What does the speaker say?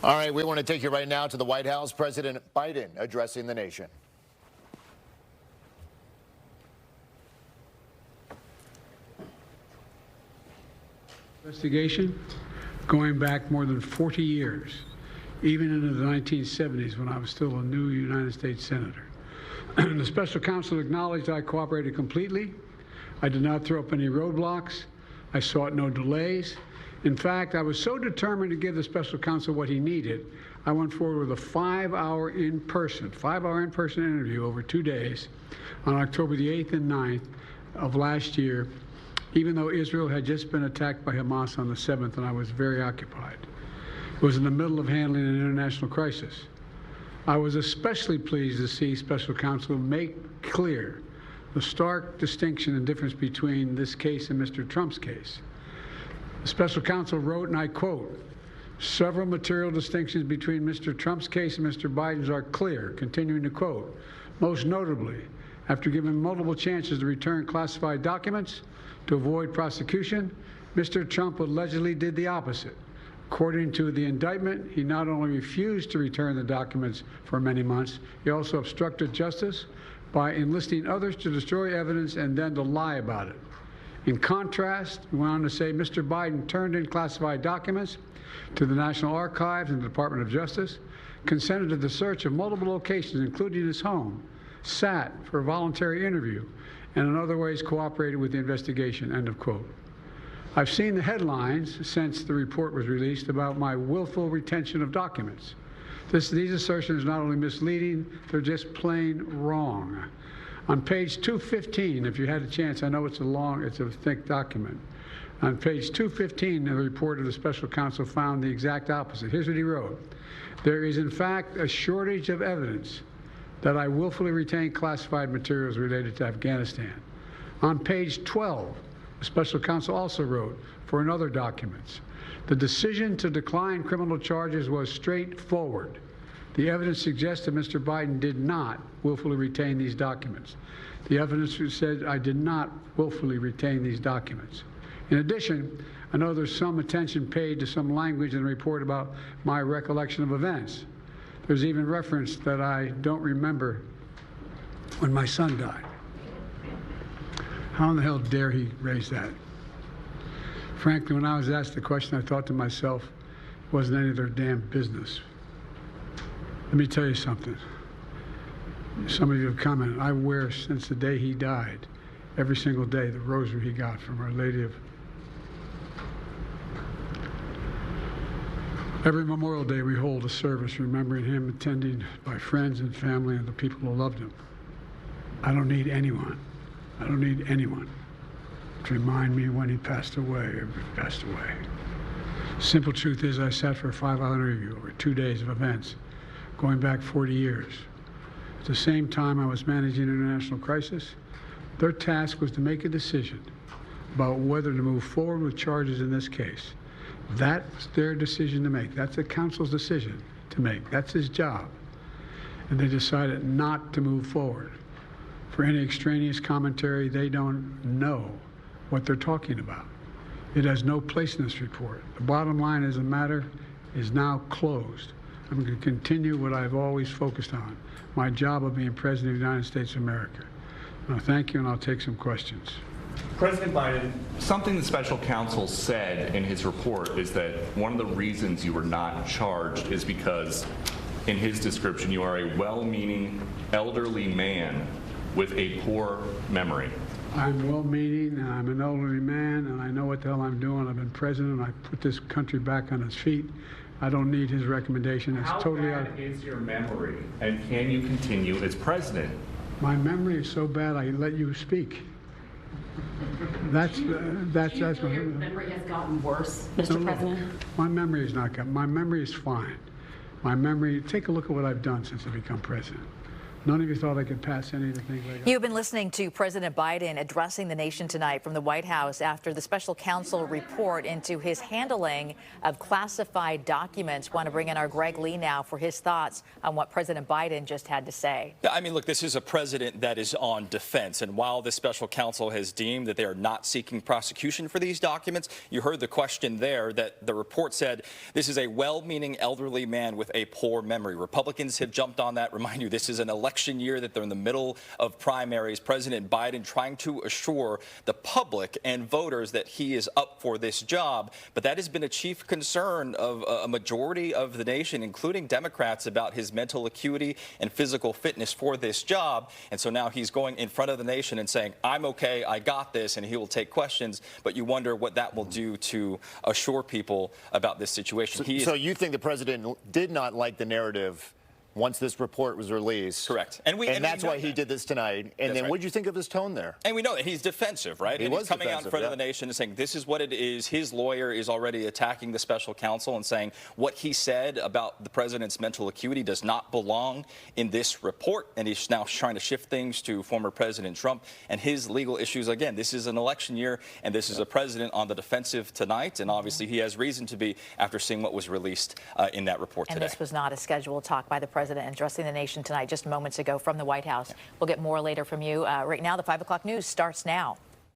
All right, we want to take you right now to the White House. President Biden addressing the nation. Investigation going back more than 40 years, even into the 1970s when I was still a new United States Senator. The special counsel acknowledged I cooperated completely. I did not throw up any roadblocks. I sought no delays. In fact, I was so determined to give the special counsel what he needed, I went forward with a 5-hour in-person interview over 2 days on October the 8th and 9th of last year, even though Israel had just been attacked by Hamas on the 7th and I was very occupied. It was in the middle of handling an international crisis. I was especially pleased to see special counsel make clear the stark distinction and difference between this case and Mr. Trump's case. The special counsel wrote, and I quote, "Several material distinctions between Mr. Trump's case and Mr. Biden's are clear," continuing to quote, "Most notably, after given multiple chances to return classified documents to avoid prosecution, Mr. Trump allegedly did the opposite. According to the indictment, he not only refused to return the documents for many months, he also obstructed justice by enlisting others to destroy evidence and then to lie about it. In contrast, we went on to say Mr. Biden turned in classified documents to the National Archives and the Department of Justice, consented to the search of multiple locations, including his home, sat for a voluntary interview, and in other ways cooperated with the investigation," end of quote. I've seen the headlines since the report was released about my willful retention of documents. These assertions are not only misleading, they're just plain wrong. On page 215, if you had a chance, I know it's a thick document. On page 215, the report of the special counsel found the exact opposite. Here's what he wrote. "There is, in fact, a shortage of evidence that I willfully retained classified materials related to Afghanistan." On page 12, the special counsel also wrote for another documents, "The decision to decline criminal charges was straightforward. The evidence suggests that Mr. Biden did not willfully retain these documents. The evidence said I did not willfully retain these documents. In addition, I know there's some attention paid to some language in the report about my recollection of events. There's even reference that I don't remember when my son died. How in the hell dare he raise that? Frankly, when I was asked the question, I thought to myself, it wasn't any of their damn business. Let me tell you something. Some of you have commented, I wear since the day he died, every single day, the rosary he got from Our Lady of... Every Memorial Day we hold a service remembering him, attended by friends and family and the people who loved him. I don't need anyone to remind me when he passed away or passed away. Simple truth is I sat for a 5-hour interview over 2 days of events going back 40 years. At the same time I was managing an international crisis, their task was to make a decision about whether to move forward with charges in this case. That's their decision to make. That's the counsel's decision to make. That's his job. And they decided not to move forward. For any extraneous commentary, they don't know what they're talking about. It has no place in this report. The bottom line is the matter is now closed. I'm going to continue what I've always focused on, my job of being President of the United States of America. Now, thank you, and I'll take some questions. President Biden, something the special counsel said in his report is that one of the reasons you were not charged is because, in his description, you are a well-meaning elderly man with a poor memory. I'm well-meaning, and I'm an elderly man, and I know what the hell I'm doing. I've been president, and I put this country back on its feet. I don't need his recommendation. It's totally out. How bad is your memory, and can you continue as president? My memory is so bad I let you speak. That's Do you feel your memory has gotten worse, Mr. President? My memory has not gotten. My memory is fine. My memory. Take a look at what I've done since I become president. None of you thought I could pass anything like that. You've been listening to President Biden addressing the nation tonight from the White House after the special counsel report into his handling of classified documents. Want to bring in our Greg Lee now for his thoughts on what President Biden just had to say. I mean, look, this is a president that is on defense. And while the special counsel has deemed that they are not seeking prosecution for these documents, you heard the question there that the report said this is a well-meaning elderly man with a poor memory. Republicans have jumped on that. Remind you, this is an election year that they're in the middle of primaries. President Biden trying to assure the public and voters that he is up for this job. But that has been a chief concern of a majority of the nation, including Democrats, about his mental acuity and physical fitness for this job. And so now he's going in front of the nation and saying, I'm okay, I got this, and he will take questions. But you wonder what that will do to assure people about this situation. So you think the president did not like the narrative once this report was released? Correct. And that's why he did this tonight. And then what did you think of his tone there? And we know that he's defensive, right? He and was he's coming out in front of the nation and saying, this is what it is. His lawyer is already attacking the special counsel and saying what he said about the president's mental acuity does not belong in this report. And he's now trying to shift things to former President Trump and his legal issues. Again, this is an election year, and this is a president on the defensive tonight. And obviously, he has reason to be after seeing what was released in that report today. And this was not a scheduled talk by the president addressing the nation tonight just moments ago from the White House. We'll get more later from you. Right now, the 5 o'clock news starts now.